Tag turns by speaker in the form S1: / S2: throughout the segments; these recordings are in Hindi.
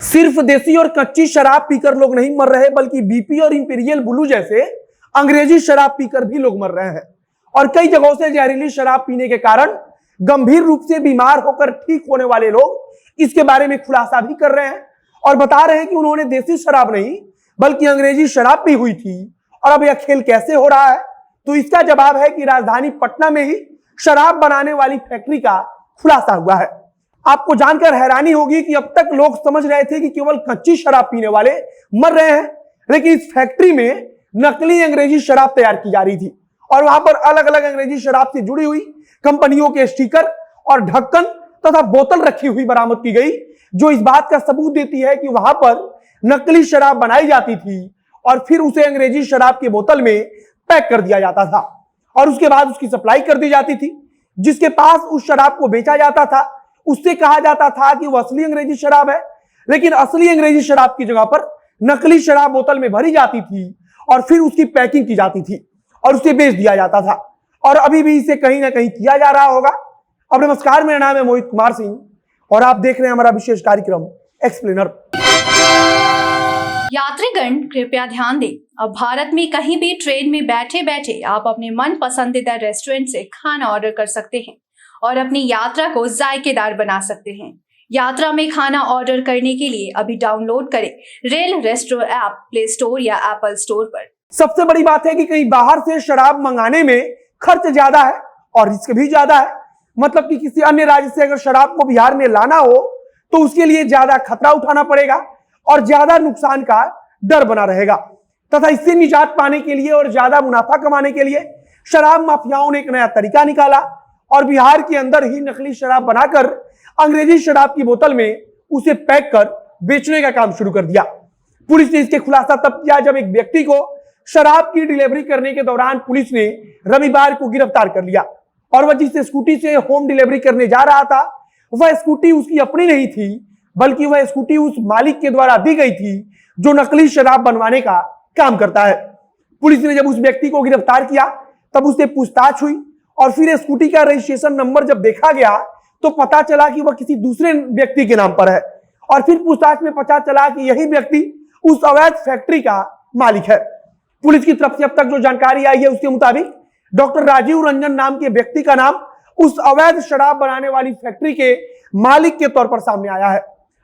S1: सिर्फ देसी और कच्ची शराब पीकर लोग नहीं मर रहे, बल्कि बीपी और इंपीरियल ब्लू जैसे अंग्रेजी शराब पीकर भी लोग मर रहे हैं। और कई जगहों से जहरीली शराब पीने के कारण गंभीर रूप से बीमार होकर ठीक होने वाले लोग इसके बारे में खुलासा भी कर रहे हैं और बता रहे हैं कि उन्होंने देसी शराब नहीं बल्कि अंग्रेजी शराब पी हुई थी। और अब यह खेल कैसे हो रहा है, तो इसका जवाब है कि राजधानी पटना में ही शराब बनाने वाली फैक्ट्री का खुलासा हुआ है। आपको जानकर हैरानी होगी कि अब तक लोग समझ रहे थे कि केवल कच्ची शराब पीने वाले मर रहे हैं, लेकिन इस फैक्ट्री में नकली अंग्रेजी शराब तैयार की जा रही थी और वहां पर अलग अलग अंग्रेजी शराब से जुड़ी हुई कंपनियों के स्टिकर और ढक्कन तथा बोतल रखी हुई बरामद की गई, जो इस बात का सबूत देती है कि वहां पर नकली शराब बनाई जाती थी और फिर उसे अंग्रेजी शराब के बोतल में पैक कर दिया जाता था और उसके बाद उसकी सप्लाई कर दी जाती थी। जिसके पास उस शराब को बेचा जाता था उससे कहा जाता था कि वह असली अंग्रेजी शराब है, लेकिन असली अंग्रेजी शराब की जगह पर नकली शराब बोतल में भरी जाती थी और फिर उसकी पैकिंग की जाती थी और उसे बेच दिया जाता था। और अभी भी इसे कहीं ना कहीं किया जा रहा होगा। अब नमस्कार, मेरा नाम है मोहित कुमार सिंह और आप देख रहे हैं हमारा विशेष कार्यक्रम एक्सप्लेनर।
S2: यात्रीगण कृपया ध्यान दें, अब भारत में कहीं भी ट्रेन में बैठे बैठे आप अपने मन पसंदीदा रेस्टोरेंट से खाना ऑर्डर कर सकते हैं और अपनी यात्रा को जायकेदार बना सकते हैं। यात्रा में खाना ऑर्डर करने के लिए अभी डाउनलोड करें rail resto app play store या एप्पल स्टोर पर।
S1: सबसे बड़ी बात है कि कहीं बाहर से शराब मंगाने में खर्च ज्यादा है और रिस्क भी ज्यादा है। मतलब कि किसी अन्य राज्य से अगर शराब को बिहार में लाना हो तो उसके लिए ज्यादा खतरा उठाना पड़ेगा और ज्यादा नुकसान का डर बना रहेगा। तथा इससे निजात पाने के लिए और ज्यादा मुनाफा कमाने के लिए शराब माफियाओं ने एक नया तरीका निकाला और बिहार के अंदर ही नकली शराब बनाकर अंग्रेजी शराब की बोतल में उसे पैक कर बेचने का काम शुरू कर दिया। पुलिस ने इसके खुलासा तब किया जब एक व्यक्ति को शराब की डिलीवरी करने के दौरान पुलिस ने रविवार को गिरफ्तार कर लिया और वह जिस स्कूटी से होम डिलीवरी करने जा रहा था वह स्कूटी उसकी अपनी नहीं थी, बल्कि वह स्कूटी उस मालिक के द्वारा दी गई थी जो नकली शराब बनवाने का काम करता है। पुलिस ने जब उस व्यक्ति को गिरफ्तार किया तब उससे पूछताछ हुई और फिर स्कूटी का रजिस्ट्रेशन नंबर जब देखा गया तो पता चला कि वह किसी दूसरे व्यक्ति के नाम पर है और फिर पूछताछ में पता चला कि यही व्यक्ति उस अवैध फैक्ट्री का मालिक है। पुलिस की तरफ से अब तक जो जानकारी आई है उसके मुताबिक डॉक्टर राजीव रंजन नाम के व्यक्ति का नाम उस अवैध शराब बनाने वाली फैक्ट्री के मालिक के तौर पर सामने आया है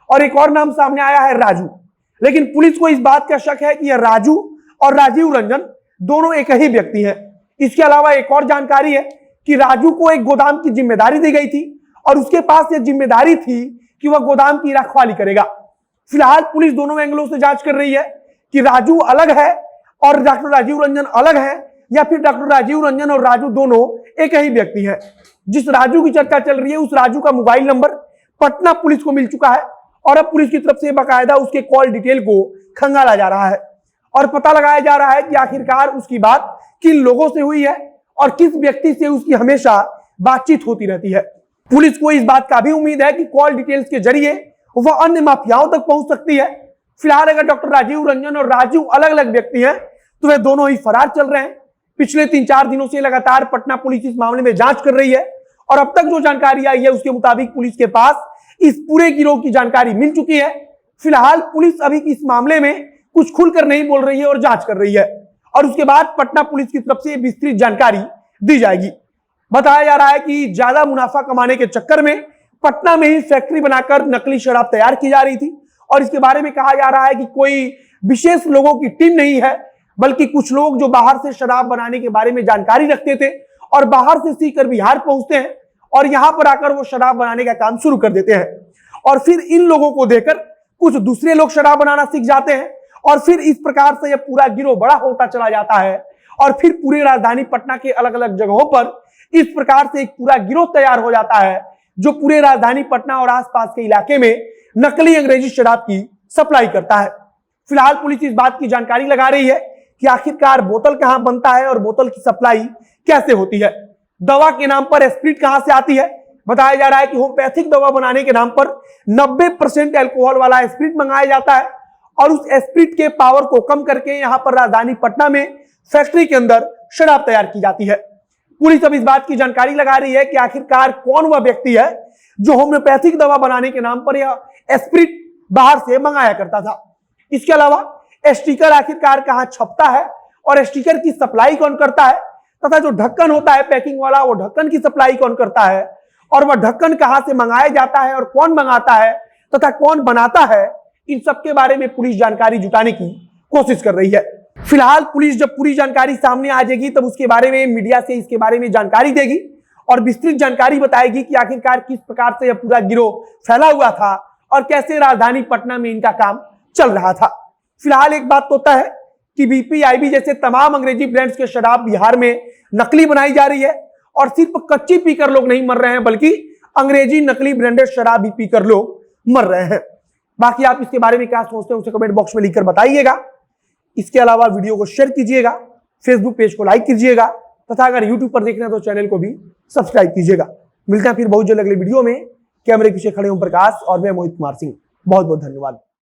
S1: और एक और नाम सामने आया है राजू। लेकिन पुलिस को इस बात का शक है कि यह राजू और राजीव रंजन दोनों एक ही व्यक्ति हैं। इसके अलावा एक और जानकारी है कि राजू को एक गोदाम की जिम्मेदारी दी गई थी और उसके पास यह जिम्मेदारी थी कि वह गोदाम की रखवाली करेगा। फिलहाल पुलिस दोनों एंगलों से जांच कर रही है कि राजू अलग है और डॉक्टर राजीव रंजन अलग है या फिर डॉक्टर राजीव रंजन और राजू दोनों एक ही व्यक्ति हैं। जिस राजू की चर्चा चल रही है उस राजू का मोबाइल नंबर पटना पुलिस को मिल चुका है और अब पुलिस की तरफ से बाकायदा उसके कॉल डिटेल को खंगाला जा रहा है और पता लगाया जा रहा है कि आखिरकार उसकी बात किन लोगों से हुई है और किस व्यक्ति से उसकी हमेशा बातचीत होती रहती है। पुलिस को इस बात का भी उम्मीद है कि कॉल डिटेल्स के जरिए वह अन्य माफियाओं तक पहुंच सकती है। फिलहाल अगर डॉक्टर राजीव रंजन और राजू अलग अलग व्यक्ति हैं तो वे दोनों ही फरार चल रहे हैं। पिछले 3-4 दिनों से लगातार पटना पुलिस इस मामले में जांच कर रही है और अब तक जो जानकारी आई है उसके मुताबिक पुलिस के पास इस पूरे गिरोह की जानकारी मिल चुकी है। फिलहाल पुलिस अभी इस मामले में कुछ खुलकर नहीं बोल रही है और जांच कर रही है और उसके बाद पटना पुलिस की तरफ से विस्तृत जानकारी दी जाएगी। बताया जा रहा है कि ज्यादा मुनाफा कमाने के चक्कर में पटना में ही फैक्ट्री बनाकर नकली शराब तैयार की जा रही थी और इसके बारे में कहा जा रहा है कि कोई विशेष लोगों की टीम नहीं है, बल्कि कुछ लोग जो बाहर से शराब बनाने के बारे में जानकारी रखते थे और बाहर से सीखकर बिहार पहुंचते हैं और यहां पर आकर वो शराब बनाने का काम शुरू कर देते हैं और फिर इन लोगों को देखकर कुछ दूसरे लोग शराब बनाना सीख जाते हैं और फिर इस प्रकार से यह पूरा गिरोह बड़ा होता चला जाता है और फिर पूरी राजधानी पटना के अलग अलग जगहों पर इस प्रकार से एक पूरा गिरोह तैयार हो जाता है जो पूरे राजधानी पटना और आसपास के इलाके में नकली अंग्रेजी शराब की सप्लाई करता है। फिलहाल पुलिस इस बात की जानकारी लगा रही है कि आखिरकार बोतल कहां बनता है और बोतल की सप्लाई कैसे होती है। दवा के नाम पर एस्प्रिट कहां से आती है। बताया जा रहा है कि होम्योपैथिक दवा बनाने के नाम पर 90% अल्कोहल वाला एस्प्रिट मंगाया जाता है और उस एस्प्रिट के पावर को कम करके यहां पर राजधानी पटना में फैक्ट्री के अंदर शराब तैयार की जाती है। पुलिस अब इस बात की जानकारी लगा रही है कि आखिरकार कौन वह व्यक्ति है जो होम्योपैथिक दवा बनाने के नाम पर या एस्प्रिट बाहर से मंगाया करता था। इसके अलावा स्टिकर आखिरकार कहां छपता है और स्टिकर की सप्लाई कौन करता है, तथा जो ढक्कन होता है पैकिंग वाला, वो ढक्कन की सप्लाई कौन करता है, और वह ढक्कन कहां से मंगाया जाता है और कौन मंगाता है तथा कौन बनाता है, इन सब के बारे में पुलिस जानकारी जुटाने की कोशिश कर रही है। फिलहाल पुलिस जब पूरी जानकारी सामने आ जाएगी तब उसके बारे में मीडिया से इसके बारे में जानकारी देगी और विस्तृत जानकारी बताएगी कि आखिरकार किस प्रकार से यह पूरा गिरोह फैला हुआ था और कैसे राजधानी पटना में इनका काम चल रहा था। फिलहाल एक बात तो तय है कि बीपी, आईबी जैसे तमाम अंग्रेजी ब्रांड्स के शराब बिहार में नकली बनाई जा रही है और सिर्फ कच्ची पीकर लोग नहीं मर रहे हैं, बल्कि अंग्रेजी नकली ब्रांडेड शराब भी पीकर लोग मर रहे हैं। बाकी आप इसके बारे में क्या सोचते हैं उसे कमेंट बॉक्स में लिखकर बताइएगा। इसके अलावा वीडियो को शेयर कीजिएगा, फेसबुक पेज को लाइक कीजिएगा तथा अगर यूट्यूब पर देखना है तो चैनल को भी सब्सक्राइब कीजिएगा। मिलते हैं फिर बहुत जल्द अगले वीडियो में। कैमरे पीछे खड़े ओम प्रकाश और मैं मोहित कुमार सिंह। बहुत बहुत धन्यवाद।